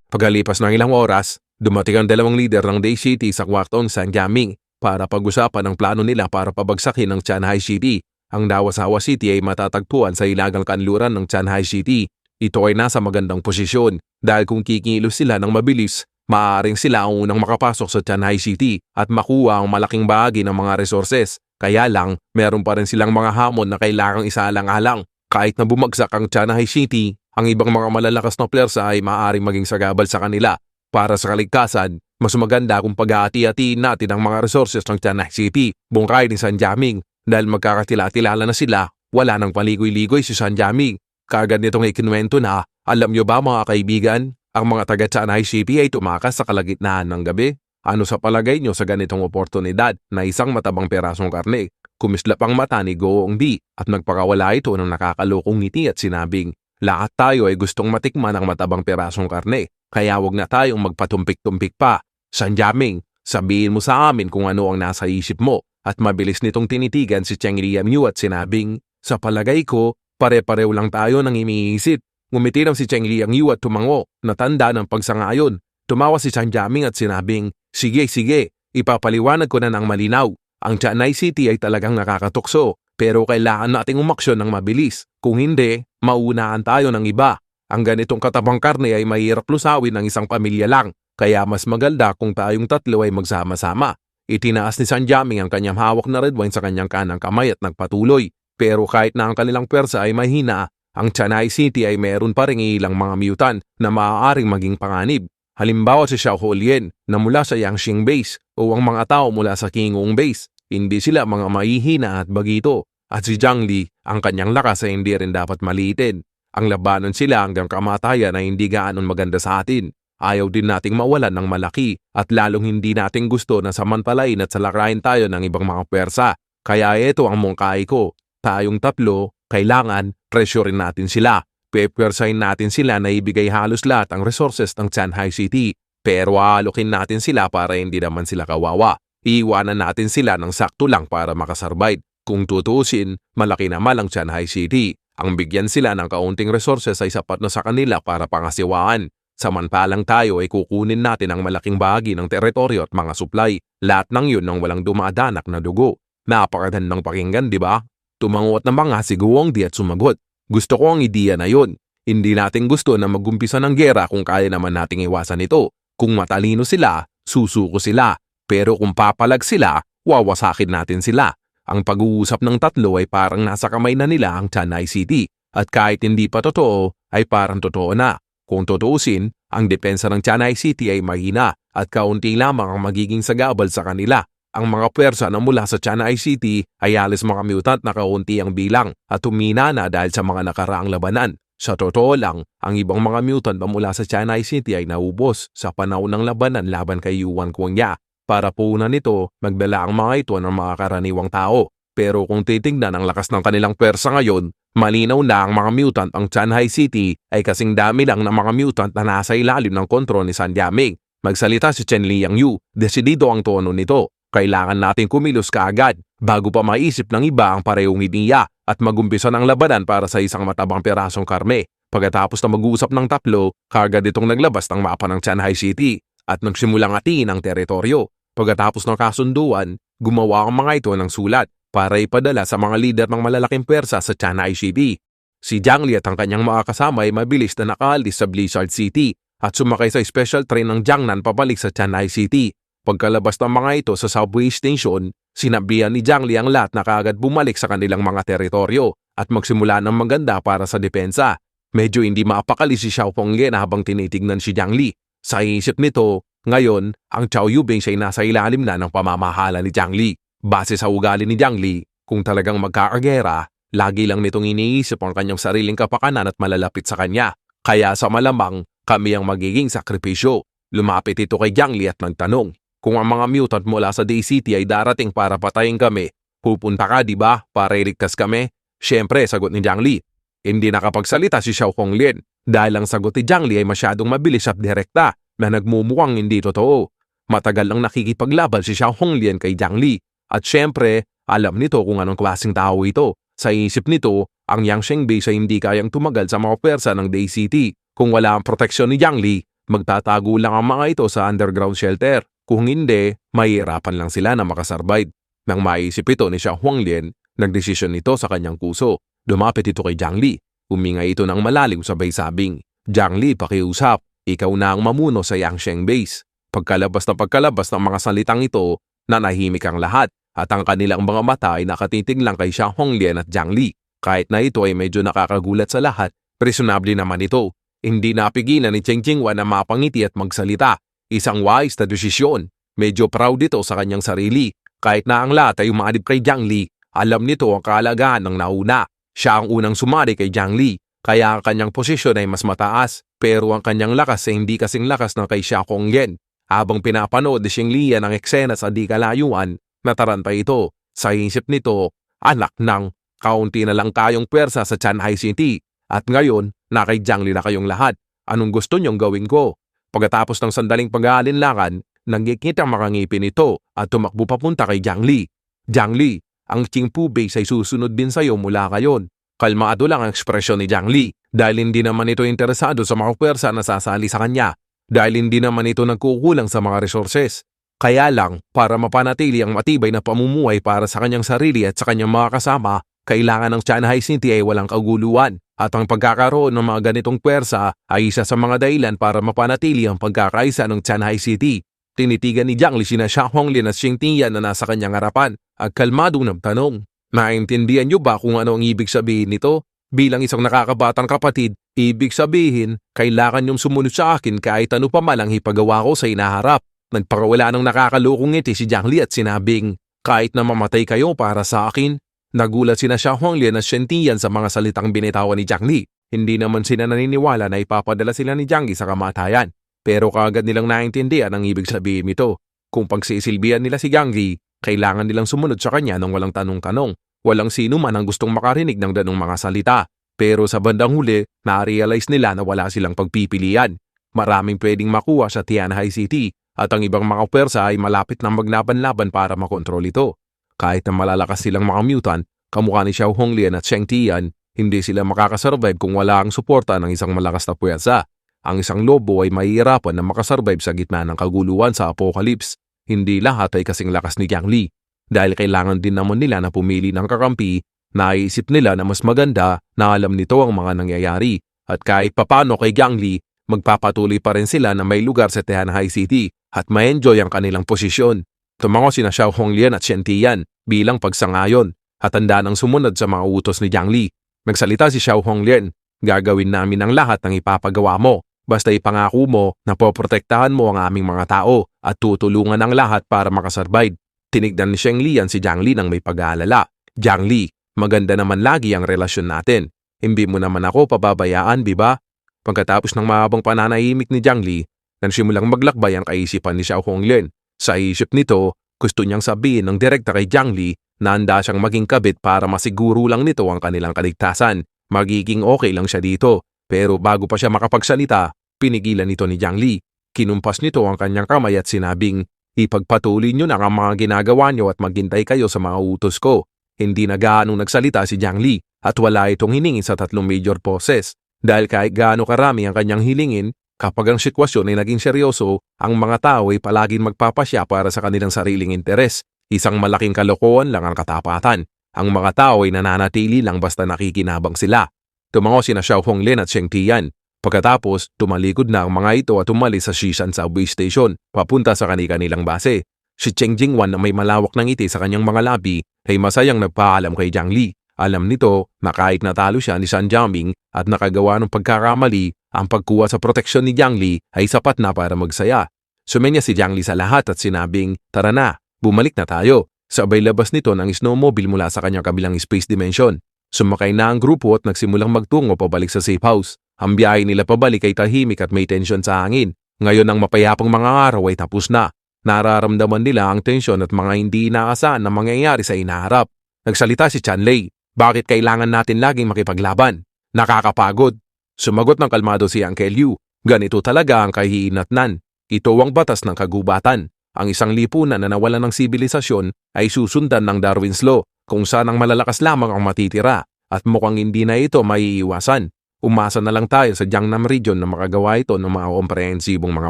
Pagkalipas ng ilang oras, dumating ang dalawang leader ng Day City sa kwartong San Jiaming para pag-usapan ang plano nila para pabagsakin ang Changhai City. Ang Dawasawa City ay matatagpuan sa ilagang kanluran ng Changhai City. Ito ay nasa magandang posisyon dahil kung kikilos sila ng mabilis, maaaring sila ang unang makapasok sa Changhai City at makuha ang malaking bahagi ng mga resources. Kaya lang, meron pa rin silang mga hamon na kailangang isaalang-alang. Kahit na bumagsak ang Changhai City, ang ibang mga malalakas na pwersa ay maaaring maging sagabal sa kanila. Para sa kaligtasan, mas maganda kung pag-aati-atiin natin ang mga resources ng Changhai City, bungkay ni San Jiaming. Dahil magkakatila-tilala na sila, wala nang paligoy-ligoy si San Jiaming. Kagad nitong ikinuwento na, alam nyo ba mga kaibigan, ang mga taga Changhai City ay tumakas sa kalagitnaan ng gabi. Ano sa palagay nyo sa ganitong oportunidad na isang matabang perasong karne? Kumislap ang mata ni Goong Di at nagpakawala ito ng nakakalokong ngiti at sinabing, lahat tayo ay gustong matikman ang matabang perasong karne, kaya wag na tayong magpatumpik-tumpik pa. San Jiaming, sabihin mo sa amin kung ano ang nasa isip mo. At mabilis nitong tinitigan si Cheng Liangyu at sinabing, sa palagay ko, pare-pareho lang tayo ng iniisip. Ngumiti si Cheng Liangyu at tumango, natanda ng pagsangayon. Tumawa si San Jiaming at sinabing, sige, ipapaliwanag ko na ng malinaw. Ang Changhai City ay talagang nakakatukso, pero kailangan nating umaksyon ng mabilis. Kung hindi, maunaan tayo ng iba. Ang ganitong katabang karne ay mahirap lusawin ng isang pamilya lang, kaya mas maganda kung tayong tatlo ay magsama-sama. Itinaas ni San Jiaming ang kanyang hawak na red wine sa kanyang kanang kamay at nagpatuloy. Pero kahit na ang kanilang pwersa ay mahina, ang Changhai City ay meron pa ring ilang mga mutant na maaaring maging panganib. Halimbawa si Xiao Huolien na mula sa Yangqing Base o ang mga tao mula sa Qingong Base. Hindi sila mga mahihina at bagito. At si Zhang Li, ang kanyang lakas ay hindi rin dapat maliitin. Ang labanan sila hanggang kamatayan ay hindi gaanon maganda sa atin. Ayaw din nating mawalan ng malaki at lalong hindi nating gusto na samantalain at salakayin tayo ng ibang mga pwersa. Kaya ito ang mungkahi ko. Tayong tatlo, kailangan pressurein natin sila. Pepwersahin natin sila na ibigay halos lahat ang resources ng Changhai City. Pero aalokin natin sila para hindi naman sila kawawa. Iiwanan natin sila ng sakto lang para makasarbaid. Kung tutuusin, malaki naman ang Changhai City. Ang bigyan sila ng kaunting resources ay sapat na sa kanila para pangasiwaan. Samantalang tayo ay kukunin natin ang malaking bahagi ng teritoryo at mga supply. Lahat ng yun ng walang dumadanak na dugo. Napakagandang pakinggan, di ba? Tumangot na mga si Goong Di at sumagot. Gusto ko ang ideya na yun. Hindi natin gusto na magumpisa ng gera kung kaya naman nating iwasan ito. Kung matalino sila, susuko sila. Pero kung papalag sila, wawasakin natin sila. Ang pag-uusap ng tatlo ay parang nasa kamay na nila ang Changhai City. At kahit hindi pa totoo, ay parang totoo na. Kung tutuusin, ang depensa ng Changhai City ay mahina at kaunti lamang ang magiging sagabal sa kanila. Ang mga pwersa na mula sa Changhai City ay halos mga mutant na kaunti ang bilang at humina na dahil sa mga nakaraang labanan. Sa totoo lang, ang ibang mga mutant na mula sa Changhai City ay naubos sa panahon ng labanan laban kay Yuan Guangya. Para puunan nito, magdala ang mga ito ng mga karaniwang tao. Pero kung titingnan ang lakas ng kanilang pwersa ngayon, malinaw na ang mga mutant ang Changhai City ay kasing dami lang ng mga mutant na nasa ilalim ng kontrol ni San Jiaming. Magsalita si Chen Liangyu, desidido ang tono nito. Kailangan natin kumilos kaagad bago pa maisip ng iba ang parehong ideya at magumpisa ng labanan para sa isang matabang perasong karne. Pagkatapos na mag-uusap ng tatlo, kaagad itong naglabas ng mapa ng Changhai City at nagsimulang atiin ang teritoryo. Pagkatapos ng kasunduan, gumawa ang mga ito ng sulat para ipadala sa mga lider ng malalaking pwersa sa Changhai City. Si Zhang Li at ang kanyang mga kasama ay mabilis na nakaalis sa Blizzard City at sumakay sa special train ng Jiangnan pabalik sa Changhai City. Pagkalabas ng mga ito sa subway station, sinabihan ni Zhang Li ang lahat na kaagad bumalik sa kanilang mga teritoryo at magsimula ng maganda para sa depensa. Medyo hindi maapakali si Xiao Honglien habang tinitignan si Zhang Li. Sa isip nito, ngayon, ang Chao Yubing siya ay nasa ilalim na ng pamamahala ni Zhang Li. Base sa ugali ni Zhang Li, kung talagang magkakagera, lagi lang nitong iniisip ang kanyang sariling kapakanan at malalapit sa kanya. Kaya sa malamang, kami ang magiging sakripisyo. Lumapit ito kay Zhang Li at nagtanong, kung ang mga mutant mula sa Day City ay darating para patayin kami, pupunta ka di ba para iligtas kami? Siyempre, sagot ni Zhang Li. Hindi nakapagsalita si Xiao Honglien dahil ang sagot ni Zhang Li ay masyadong mabilis at direkta na nagmumukhang hindi totoo. Matagal lang nakikipaglaban si Xiao Honglien kay Zhang Li at siyempre, alam nito kung anong klaseng tao ito. Sa isip nito, ang Yangqing Base ay hindi kayang tumagal sa mga pwersa ng Day City. Kung wala ang proteksyon ni Zhang Li, magtatago lang ang mga ito sa underground shelter. Kung hindi, mahihirapan lang sila na makasurvive. Nang maisip ito ni Xiao Huanglian, nagdesisyon ito sa kanyang puso. Lumapit ito kay Jiang Li. Humingay ito ng malalim sabay sabing, "Jiang Li, pakiusap. Ikaw na ang mamuno sa Yangsheng Base." Pagkalabas ng mga salitang ito, nanahimik ang lahat at ang kanilang mga mata ay nakatitig lang kay Xiao Huanglian at Jiang Li. Kahit na ito ay medyo nakakagulat sa lahat, presumably naman ito. Hindi napigilan ni Cheng Jingwan na mapangiti at magsalita. Isang wise na desisyon. Medyo proud ito sa kanyang sarili. Kahit na ang lahat ay umaadib kay Jiang Li, alam nito ang kahalagahan ng nauna. Siya ang unang sumari kay Jiang Li, kaya ang kanyang posisyon ay mas mataas. Pero ang kanyang lakas ay hindi kasing lakas ng kay Xiao Huanglian. Habang pinapanood ni Xing Lian ang eksena sa di kalayuan, nataranta ito. Sa isip nito, anak ng, kaunti na lang kayong pwersa sa Changhai City. At ngayon, na kay Jiang Li na kayong lahat. Anong gusto niyong gawin ko? Pagkatapos ng sandaling pag-aalinlangan, nanggigit ang mga ngipin nito at tumakbo papunta kay Jiang Li. "Jiang Li, ang Qingpu Base ay susunod din sa iyo mula ngayon." Kalmado lang ang ekspresyon ni Jiang Li dahil hindi naman ito interesado sa mga pwersa na sasali sa kanya. Dahil hindi naman ito nagkukulang sa mga resources. Kaya lang, para mapanatili ang matibay na pamumuhay para sa kanyang sarili at sa kanyang mga kasama, kailangan ng Changhai City ay walang kaguluhan. At ang pagkakaroon ng mga ganitong pwersa ay isa sa mga dahilan para mapanatili ang pagkakaisa ng Changhai City. Tinitigan ni Jiang Li sina Xiao Huanglian at Xing Tian na nasa kanyang harapan at kalmadong nagtanong, "Naintindihan niyo ba kung ano ang ibig sabihin nito? Bilang isang nakakabatang kapatid, ibig sabihin, kailangan niyong sumunod sa akin kahit ano pa man ang ipagawa ko sa inaharap." Nagpakawala ng nakakalukong ngiti si Jiang Li at sinabing, "Kahit na mamatay kayo para sa akin." Nagulat sina Xiao Huanglian at Xing Tian sa mga salitang binitawan ni Jiang Li. Hindi naman sila naniniwala na ipapadala sila ni Jiang Li sa kamatayan. Pero kaagad nilang naintindihan ang ibig sabihin nito. Kung pagsisilbihan nila si Jiang Li, kailangan nilang sumunod sa kanya nang walang tanong-tanong. Walang sino man ang gustong makarinig ng ganong mga salita. Pero sa bandang huli, na-realize nila na wala silang pagpipilian. Maraming pwedeng makuha sa Tianhai City at ang ibang mga pwersa ay malapit na maglaban-laban para makontrol ito. Kahit na malalakas silang mga mutant, kamukha ni Xiao Huanglian at Xing Tian, hindi sila makakasurvive kung wala ang suporta ng isang malakas na pwersa. Ang isang lobo ay mahihirapan na makasurvive sa gitna ng kaguluhan sa apocalypse. Hindi lahat ay kasing lakas ni Jiang Li. Dahil kailangan din naman nila na pumili ng kakampi, naisip nila na mas maganda na alam nito ang mga nangyayari. At kahit papano kay Jiang Li, magpapatuloy pa rin sila na may lugar sa Tianhai City at ma-enjoy ang kanilang posisyon. Tumango sina Xiao Huanglian at Xing Tian bilang pagsangayon at handa nang sumunod sa mga utos ni Jiang Li. Nagsalita si Xiao Huanglian, "Gagawin namin ang lahat ng ipapagawa mo. Basta ipangako mo na poprotektahan mo ang aming mga tao at tutulungan ang lahat para makasurvive." Tinignan ni Xing Lian si Jiang Li nang may pag-aalala. "Jiang Li, maganda naman lagi ang relasyon natin. Hindi mo naman ako pababayaan, di ba?" Pagkatapos ng mahabang pananahimik ni Jiang Li, nagsimulang maglakbay ang kaisipan ni Xiao Huanglian. Sa isip nito, gusto niyang sabihin ng direkta kay Jiang Li na handa siyang maging kabit para masiguro lang nito ang kanilang kaligtasan. Magiging okay lang siya dito. Pero bago pa siya makapagsalita, pinigilan nito ni Jiang Li. Kinumpas nito ang kanyang kamay at sinabing, "Ipagpatuloy niyo na ang mga ginagawa niyo at maghintay kayo sa mga utos ko." Hindi na gaanong nagsalita si Jiang Li at wala itong hiningi sa 3 major poses. Dahil kahit gaano karami ang kanyang hilingin, kapag ang sitwasyon ay naging seryoso, ang mga tao ay palaging magpapasya para sa kanilang sariling interes. Isang malaking kalokohan lang ang katapatan. Ang mga tao ay nananatili lang basta nakikinabang sila. Tumango sina Xiao Huanglian at Xing Tian. Pagkatapos, tumalikod na ang mga ito at umalis sa Xishan Subway Station, papunta sa kanilang base. Si Cheng Jingwan na may malawak ng ngiti sa kanyang mga labi ay masayang nagpaalam kay Jiang Li. Alam nito na kahit natalo siya ni San Jiaming at nakagawa ng pagkakamali, ang pagkuha sa proteksyon ni Jiang Li ay sapat na para magsaya. Sumenya si Jiang Li sa lahat at sinabing, "Tara na, bumalik na tayo." Sabay labas nito ng snowmobile mula sa kanyang kabilang space dimension. Sumakay na ang grupo at nagsimulang magtungo pabalik sa safe house. Ang biyahe nila pabalik ay tahimik at may tensyon sa hangin. Ngayon ang mapayapang mga araw ay tapos na. Nararamdaman nila ang tensyon at mga hindi inaasahan na mangyayari sa inaharap. Nagsalita si Chan Lei, "Bakit kailangan natin laging makipaglaban? Nakakapagod." Sumagot ng kalmado si Uncle Liu, "Ganito talaga ang kahihinatnan. Ito ang batas ng kagubatan. Ang isang lipunan na nawalan ng sibilisasyon ay susundan ng Darwin's Law, kung saan ang malalakas lamang ang matitira, at mukhang hindi na ito maiiwasan. Umasa na lang tayo sa Jiangnan Region na makagawa ito ng mga komprehensibong mga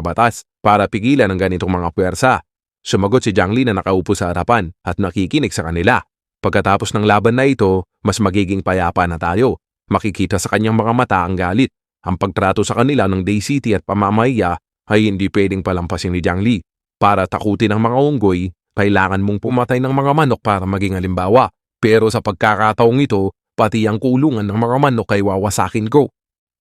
batas para pigilan ang ganitong mga puwersa. Sumagot si Jiang Li na nakaupo sa harapan at nakikinig sa kanila. Pagkatapos ng laban na ito, mas magiging payapa na tayo. Makikita sa kanyang mga mata ang galit. Ang pagtrato sa kanila ng Day City at pamamaya ay hindi pwedeng palampasin ni Jiang Li. Para takutin ang mga unggoy, kailangan mong pumatay ng mga manok para maging halimbawa. Pero sa pagkakataong ito, pati ang kulungan ng mga manok ay wawasakin ko.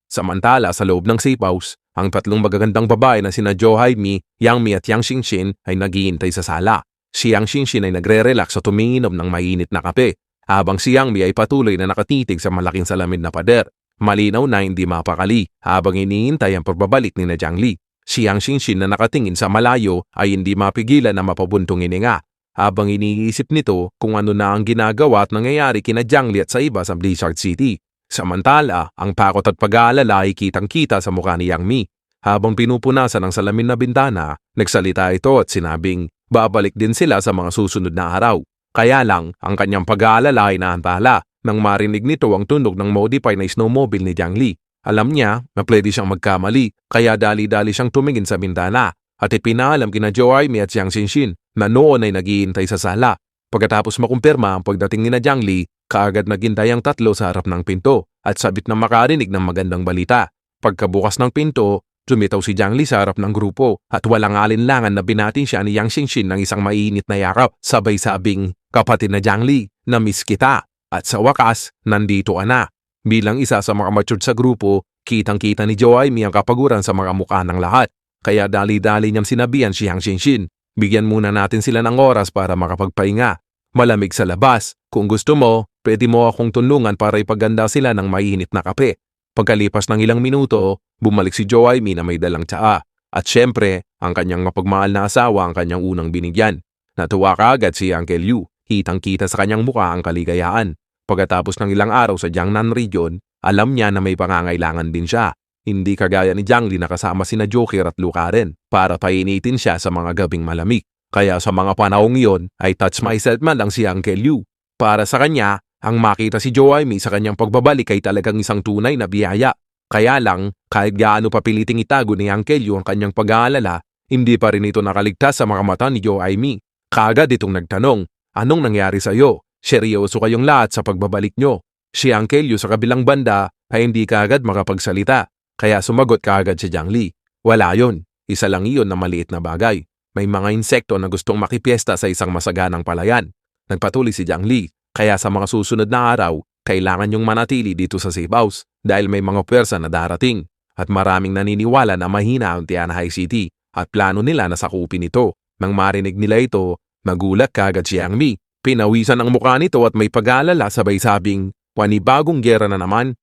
Samantala sa loob ng safe house, ang tatlong magagandang babae na sina Zhou Haimi, Yang Mi at Yang Xingxin ay naghihintay sa sala. Si Yang Xingxin ay nagre-relax sa tuminginom ng mainit na kape, habang si Yang Mi ay patuloy na nakatitig sa malaking salamin na pader. Malinaw na hindi mapakali habang iniintay ang pagbabalik ni na Jiang Li. Si Yang Xingxin na nakatingin sa malayo ay hindi mapigilan na mapabuntong hininga habang iniisip nito kung ano na ang ginagawa at nangyayari kina Jiang Li at sa iba sa Blizzard City. Samantala, ang takot at pag-aalala ay kitang-kita sa mukha ni Yang Mi. Habang pinupunasan ang salamin na bintana, nagsalita ito at sinabing babalik din sila sa mga susunod na araw. Kaya lang, ang kanyang pag-aalala ay naantala nang marinig nito ang tunog ng modify na snowmobile ni Jiang Li. Alam niya na pwede siyang magkamali, kaya dali-dali siyang tumingin sa bintana at ipinaalam kina Zhou Haimi at Yang Xingxin na noon ay naghihintay sa sala. Pagkatapos makumpirma ang pagdating ni na Jiang Li, kaagad naghintay ang tatlo sa harap ng pinto at sabit na makarinig ng magandang balita. Pagkabukas ng pinto, sumitaw si Jiang Li sa harap ng grupo at walang alinlangan na binati siya ni Yang Xingxin ng isang mainit na yakap. Sabay sabing, "Kapatid na Jiang Li, na-miss kita." At sa wakas, nandito ka na. Bilang isa sa mga matured sa grupo, kitang-kita ni Zhou Haimi ang kapaguran sa mga mukha ng lahat. Kaya dali-dali niyang sinabihan si Yang Xingxin, "Bigyan muna natin sila ng oras para makapagpahinga. Malamig sa labas. Kung gusto mo, pwede mo akong tulungan para ipaganda sila ng mainit na kape." Pagkalipas ng ilang minuto, bumalik si Zhou Haimi na may dalang tsaa. At syempre, ang kanyang mapagmahal na asawa ang kanyang unang binigyan. Natuwa kaagad si Uncle Liu. Kitang-kita sa kanyang mukha ang kaligayahan. Pagkatapos ng ilang araw sa Jiangnan Region, alam niya na may pangangailangan din siya. Hindi kagaya ni Jiang Li na kasama sina Joker at Lu Karen para painitin siya sa mga gabing malamig. Kaya sa mga panahong iyon ay touch myself man lang si Uncle Liu. Para sa kanya, ang makita si Zhou Haimi sa kanyang pagbabalik ay talagang isang tunay na biyaya. Kaya lang, kahit gaano papiliting itago ni Uncle Liu ang kanyang pag-aalala, hindi pa rin ito nakaligtas sa mga mata ni Zhou Haimi. Kaagad itong nagtanong, "Anong nangyari sa iyo? Seryoso kayong lahat sa pagbabalik nyo?" Si Uncle Liu sa kabilang banda ay hindi kaagad makapagsalita. Kaya sumagot kaagad si Jiang Li, "Wala yon. Isa lang iyon na maliit na bagay. May mga insekto na gustong makipiesta sa isang masaganang palayan." Nagpatuloy si Jiang Li, "Kaya sa mga susunod na araw, kailangan yung manatili dito sa safe house dahil may mga pwersa na darating. At maraming naniniwala na mahina ang Tianhai City at plano nila na sakupin ito." Nang marinig nila ito, nagulat kaagad si Yang Mi. Pinawisan ang mukha nito at may pag-aalala sabay sabing, "Panibagong gera na naman."